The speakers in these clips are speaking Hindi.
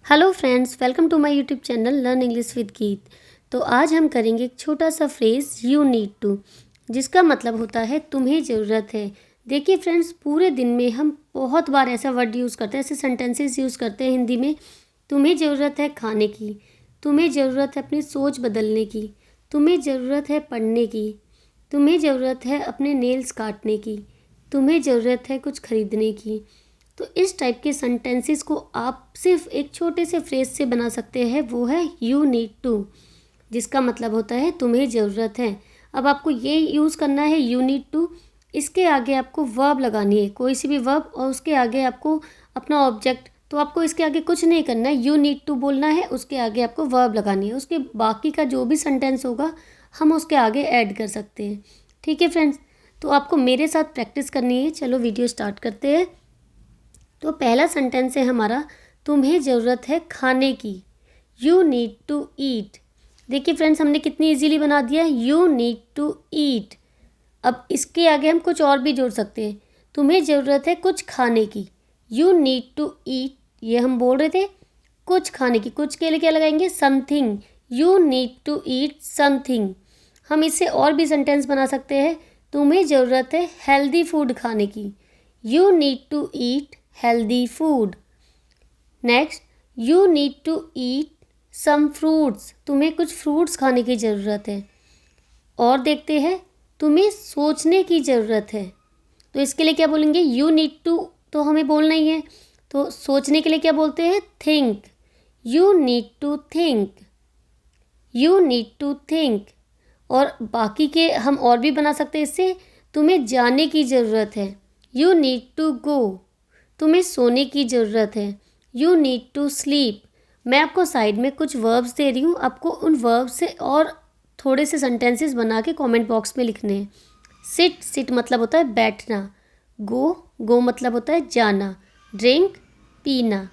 Hello friends, welcome to my YouTube channel learn English with Geet. तो आज हम करेंगे एक छोटा सा फ्रेज़ यू नीड टू, जिसका मतलब होता है तुम्हें ज़रूरत है। देखिए फ्रेंड्स, पूरे दिन में हम बहुत बार ऐसा वर्ड यूज़ करते हैं, ऐसे सेंटेंसेस यूज़ करते हैं हिंदी में। तुम्हें ज़रूरत है खाने की, तुम्हें ज़रूरत है अपनी सोच बदलने की, तुम्हें ज़रूरत है पढ़ने की, तुम्हें ज़रूरत है अपने नेल्स काटने की, तुम्हें ज़रूरत है कुछ खरीदने की। तो इस टाइप के सेंटेंसेस को आप सिर्फ एक छोटे से फ्रेज से बना सकते हैं, वो है यू नीड टू, जिसका मतलब होता है तुम्हें ज़रूरत है। अब आपको ये यूज़ करना है यू नीड टू, इसके आगे आपको वर्ब लगानी है, कोई सी भी वर्ब, और उसके आगे आपको अपना ऑब्जेक्ट। तो आपको इसके आगे कुछ नहीं करना है, यू नीड टू बोलना है, उसके आगे आपको वर्ब लगानी है। उसके बाकी का जो भी सेंटेंस होगा हम उसके आगे ऐड कर सकते हैं। ठीक है फ्रेंड्स, तो आपको मेरे साथ प्रैक्टिस करनी है। चलो वीडियो स्टार्ट करते हैं। तो पहला सेंटेंस है हमारा, तुम्हें ज़रूरत है खाने की, यू नीड टू ईट। देखिए फ्रेंड्स, हमने कितनी इजीली बना दिया, यू नीड टू ईट। अब इसके आगे हम कुछ और भी जोड़ सकते हैं, तुम्हें ज़रूरत है कुछ खाने की, यू नीड टू ईट। ये हम बोल रहे थे कुछ खाने की, कुछ के लिए क्या लगाएंगे, something, you need to eat something. हम इससे और भी सेंटेंस बना सकते हैं, तुम्हें ज़रूरत है हेल्दी फूड खाने की, you need to eat healthy food. Next, you need to eat some fruits, तुम्हें कुछ फ्रूट्स खाने की ज़रूरत है। और देखते हैं, तुम्हें सोचने की ज़रूरत है। तो इसके लिए क्या बोलेंगे, यू नीड टू तो हमें बोलना ही है, तो सोचने के लिए क्या बोलते हैं, think, you need to think, you need to think. और बाकी के हम और भी बना सकते हैं इससे, तुम्हें जाने की ज़रूरत है, यू नीड टू गो, तुम्हें सोने की ज़रूरत है, यू नीड टू स्लीप। मैं आपको साइड में कुछ वर्ब्स दे रही हूँ, आपको उन वर्ब्स से और थोड़े से सेंटेंसेस बना के कमेंट बॉक्स में लिखने हैं। सिट, सिट मतलब होता है बैठना। गो, गो मतलब होता है जाना। ड्रिंक, पीना।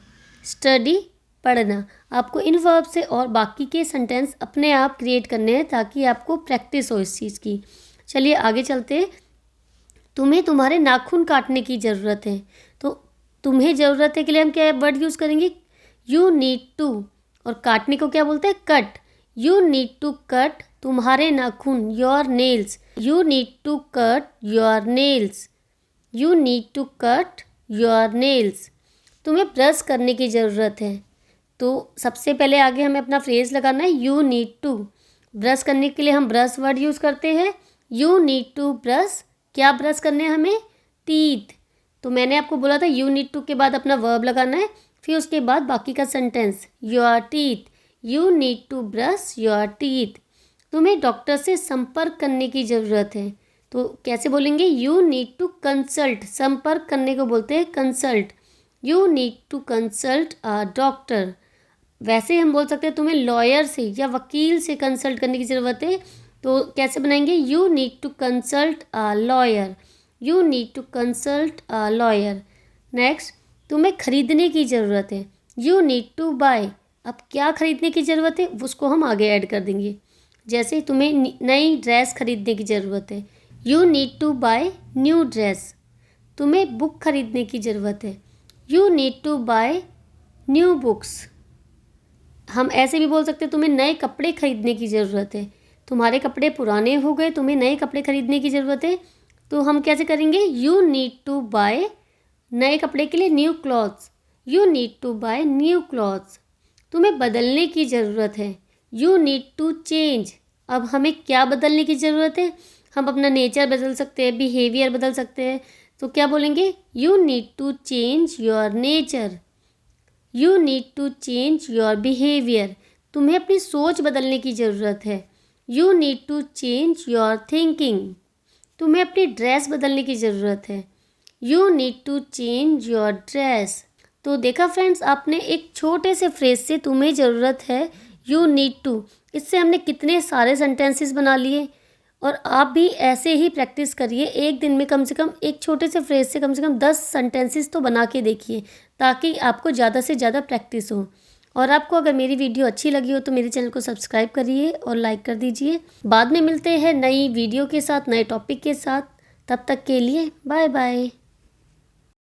स्टडी, पढ़ना। आपको इन वर्ब से और बाकी के सेंटेंस अपने आप क्रिएट करने हैं, ताकि आपको प्रैक्टिस हो इस चीज़ की। चलिए आगे चलते हैं। तुम्हें तुम्हारे नाखून काटने की ज़रूरत है। तो तुम्हें ज़रूरत है के लिए हम क्या वर्ड यूज़ करेंगे, यू नीड टू। और काटने को क्या बोलते हैं, cut, you need to cut तुम्हारे नाखून, your nails, you need to cut your nails, you need to cut your nails. तुम्हें ब्रश करने की ज़रूरत है। तो सबसे पहले आगे हमें अपना फ्रेज लगाना है, यू नीड टू। ब्रश करने के लिए हम ब्रश वर्ड यूज़ करते हैं, यू नीड टू ब्रश। क्या ब्रश करने हैं हमें, टीथ। तो मैंने आपको बोला था यू नीड टू के बाद अपना वर्ब लगाना है, फिर उसके बाद बाकी का sentence, your teeth, you need to brush your teeth. तुम्हें डॉक्टर से संपर्क करने की ज़रूरत है। तो कैसे बोलेंगे, यू नीड टू कंसल्ट, संपर्क करने को बोलते हैं consult, you need to consult a doctor. वैसे हम बोल सकते हैं तुम्हें लॉयर से या वकील से कंसल्ट करने की ज़रूरत है। तो कैसे बनाएंगे, you need to consult a lawyer, you need to consult a lawyer. Next, तुम्हें खरीदने की ज़रूरत है, यू नीड टू बाय। अब क्या खरीदने की ज़रूरत है उसको हम आगे ऐड कर देंगे। जैसे तुम्हें नई ड्रेस खरीदने की ज़रूरत है, you need to buy new dress. तुम्हें बुक खरीदने की ज़रूरत है, you need to buy new books. हम ऐसे भी बोल सकते हैं, तुम्हें नए कपड़े खरीदने की ज़रूरत है, तुम्हारे कपड़े पुराने हो गए, तुम्हें नए कपड़े खरीदने की ज़रूरत है। तो हम कैसे करेंगे, यू नीड टू बाय, नए कपड़े के लिए new clothes, you need to buy new clothes. तुम्हें बदलने की ज़रूरत है, यू नीड टू चेंज। अब हमें क्या बदलने की ज़रूरत है, हम अपना नेचर बदल सकते हैं, बिहेवियर बदल सकते हैं। तो क्या बोलेंगे, you need to change your nature, you need to change your behaviour. तुम्हें अपनी सोच बदलने की ज़रूरत है, you need to change your thinking. तुम्हें अपनी ड्रेस बदलने की ज़रूरत है, you need to change your dress. तो देखा फ्रेंड्स, आपने एक छोटे से फ्रेज से तुम्हें ज़रूरत है, यू नीड टू, इससे हमने कितने सारे सेंटेंसेस बना लिए। और आप भी ऐसे ही प्रैक्टिस करिए, एक दिन में कम से कम एक छोटे से फ्रेज से कम 10 सेंटेंसेस तो बना के देखिए, ताकि आपको ज़्यादा से ज़्यादा प्रैक्टिस हो। और आपको अगर मेरी वीडियो अच्छी लगी हो तो मेरे चैनल को सब्सक्राइब करिए और लाइक कर दीजिए। बाद में मिलते हैं नई वीडियो के साथ, नए टॉपिक के साथ। तब तक के लिए बाय बाय।